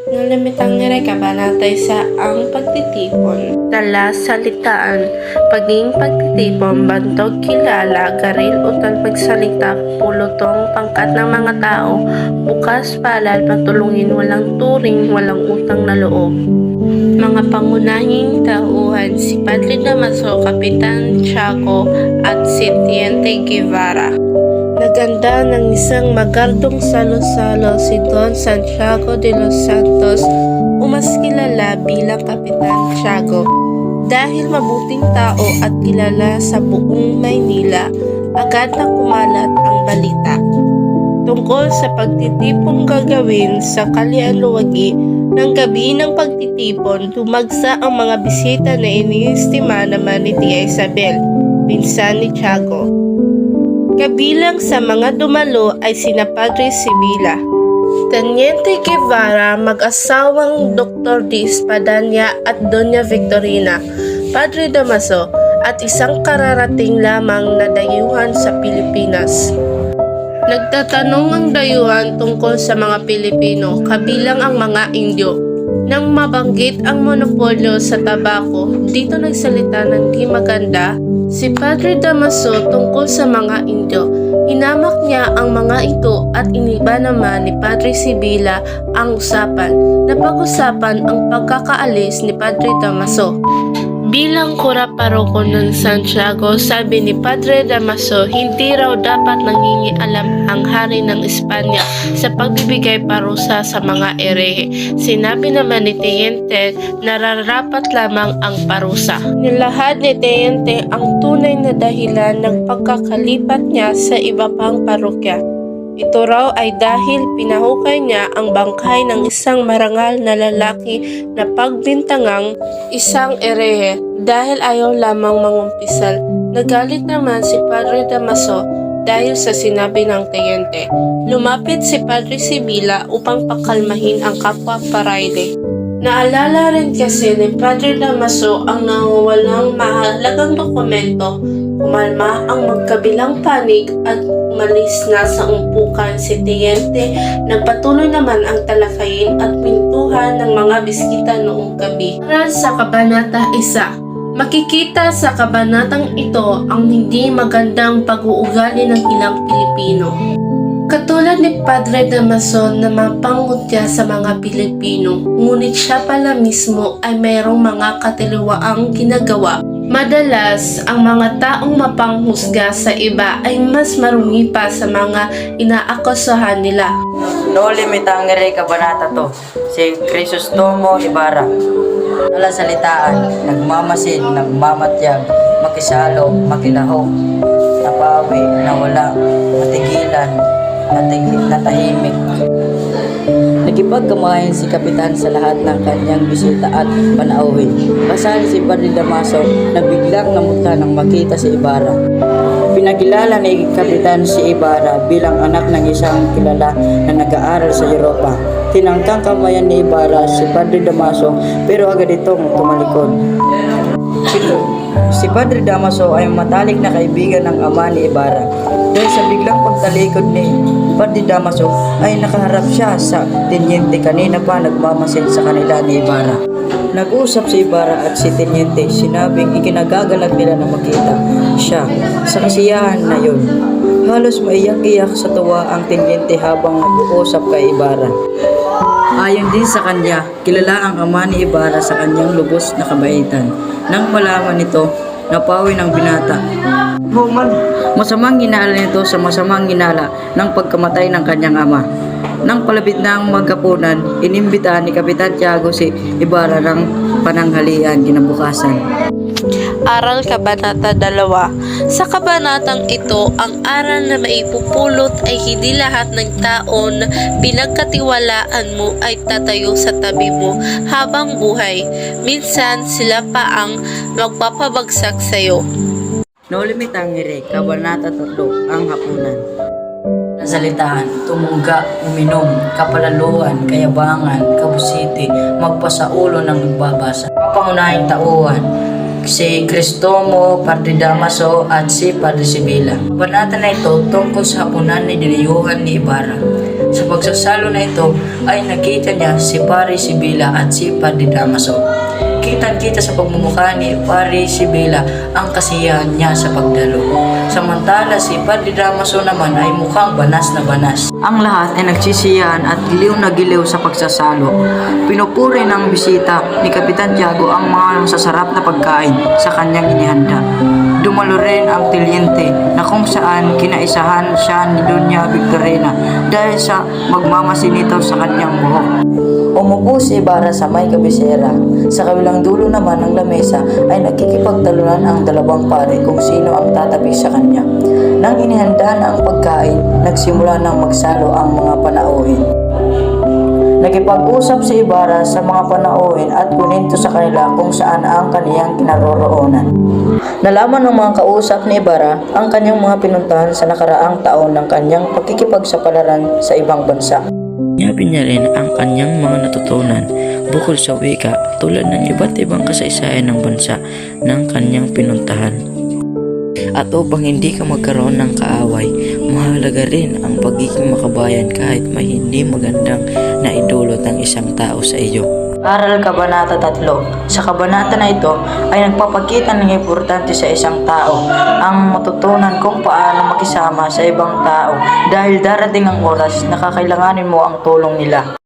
Nalimitang kabanatay sa ang pagtitipon. Tala, salitaan, paging pagtitipon, bantog, kilala, garil, utal, pagsalita, pulutong, pangkat ng mga tao, bukas, palal, patulungin, walang turing, walang utang na loob. Mga pangunahing tauhan si Padre Damaso, Kapitan Tiago at si Teniente Guevara. Naganda ng isang magardong salo-salo si Don Santiago de los Santos o mas kilala bilang Kapitan Tiago. Dahil mabuting tao at kilala sa buong Maynila, agad na kumalat ang balita tungkol sa pagtitipong gagawin sa Kalian Luwagi. Ng gabi ng pagtitipon, dumagsa ang mga bisita na iniestima naman ni Tia Isabel, pinsan ni Tiago. Kabilang sa mga dumalo ay sina Padre Sibila, Teniente Guevara, mag-asawang Dr. D. Espadanya at Doña Victorina, Padre Damaso, at isang kararating lamang na dayuhan sa Pilipinas. Nagtatanong ang dayuhan tungkol sa mga Pilipino, kabilang ang mga Indio. Nang mabanggit ang monopolyo sa tabako, dito nagsalita ng di maganda si Padre Damaso tungkol sa mga Indio. Hinamak niya ang mga ito at iniba naman ni Padre Sibila ang usapan. Napag-usapan ang pagkakaalis ni Padre Damaso. Bilang kura paroko ng Santiago, sabi ni Padre Damaso, hindi raw dapat nangingialam ang hari ng Espanya sa pagbibigay parusa sa mga erehe. Sinabi naman ni Teniente na nararapat lamang ang parusa. Nilahad ni Teniente ang tunay na dahilan ng pagkakalipat niya sa iba pang parokya. Ito raw ay dahil pinahukay niya ang bangkay ng isang marangal na lalaki na pagbintangang isang erehe dahil ayaw lamang mangumpisal. Nagalit naman si Padre Damaso dahil sa sinabi ng Teniente. Lumapit si Padre Sibila upang pakalmahin ang kapwa parayle. Naalala rin kasi ni Padre Damaso ang nawawalang mahalagang dokumento. Kumalma ang magkabilang panig at umalis na sa umpukan si Teniente. Nagpatuloy naman ang talakayin at pintuhan ng mga biskita noong gabi. Para sa Kabanata 1, makikita sa kabanatang ito ang hindi magandang pag-uugali ng ilang Pilipino. Katulad ni Padre Damaso na mapangutya sa mga Pilipino, ngunit siya pala mismo ay mayroong mga katiliwaang ginagawa. Madalas, ang mga taong mapanghusga sa iba ay mas marumi pa sa mga inaakusahan nila. No limitang kabanata to, si Crisostomo Ibarra. Nalasalitaan, nagmamasid, nagmamatyag, makisalo, makilaho, napawi, nawala, matigilan, natahimik. Nakipagkamayan si Kapitan sa lahat ng kanyang bisita at panauhin. Kasali si Padre Damaso na biglang namuta nang makita si Ibarra. Pinakilala ni Kapitan si Ibarra bilang anak ng isang kilala na nag-aaral sa Europa. Tinangkang kamayan ni Ibarra si Padre Damaso pero agad itong tumalikod. Si Padre Damaso ay matalik na kaibigan ng ama ni Ibarra. Dahil sa biglang pagtalikod ni Padre Damaso ay nakaharap siya sa Teniente. Kanina pa nagmamasid sa kanila ni Ibarra. Nag-usap si Ibarra at si Teniente. Sinabing ikinagagalak nila na makita siya sa kasiyahan na yun. Halos maiyak-iyak sa tuwa ang Teniente habang nag-uusap kay Ibarra. Ayon din sa kanya, kilala ang ama ni Ibarra sa kanyang lubos na kabaitan. Nang malaman nito, napawi ng binata. Masamang ginala nito sa masamang ginala ng pagkamatay ng kanyang ama. Nang palapit na ang magkapunan, inimbitahan ni Kapitan Tiago si Ibarra ng pananghalian kinabukasan. Aral Kabanata 2. Sa kabanatang ito, ang aral na maipupulot ay hindi lahat ng tao na pinagkatiwalaan mo ay tatayo sa tabi mo habang buhay. Minsan sila pa ang magpapabagsak sa iyo. No limitang kabanata 3, ang hapunan. Nasalitaan, tumungga, uminom, kapalaluan, kayabangan, kabusiti, magpasaulo ng nagbabasa. Mapangunahing tauhan, si Crisostomo, Padre Damaso at si Padre Sibila. Kabanata na ito tungkol sa hapunan ni diniyuhan ni Ibarra. Sa pagsasalo na ito, ay nakita niya si Pare Sibila at si Padre Damaso. Kitang-kita sa pagmumukha ni Pare Sibila ang kasiyahan niya sa pagdalo. Samantala si Padre Damaso naman ay mukhang banas na banas. Ang lahat ay nagsisiyahan at giliw na giliw sa pagsasalo. Pinupuri ng bisita ni Kapitan Tiago ang mga masasarap na pagkain sa kanyang inihanda. Dumalo rin ang tilyente na kung saan kinaisahan siya ni Doña Victorina dahil sa magmamasid nito sa kanyang buhok. Umupo si Ibarra sa may kabisera. Sa kabilang dulo naman ng lamesa ay nagkikipagtalunan ang dalawang pare kung sino ang tatabi sa kanya. Nang inihanda na ang pagkain, nagsimula ng magsalo ang mga panauhin. Nakipag-usap si Ibarra sa mga panauhin at kuninto sa kanila kung saan ang kaniyang kinaroroonan. Nalaman ng mga kausap ni Ibarra ang kanyang mga pinuntahan sa nakaraang taon ng kanyang pagkikipagsapalaran sa ibang bansa. Nyabi niya rin ang kanyang mga natutunan bukol sa wika tulad ng iba't ibang kasaysayan ng bansa ng kanyang pinuntahan. At upang hindi ka magkaroon ng kaaway, mahalaga rin ang pagiging makabayan kahit may hindi magandang naidulot ng isang tao sa iyo. Aral Kabanata 3. Sa kabanata na ito ay nagpapakita ng importante sa isang tao ang matutunan kung paano makisama sa ibang tao dahil darating ang oras na kakailanganin mo ang tulong nila.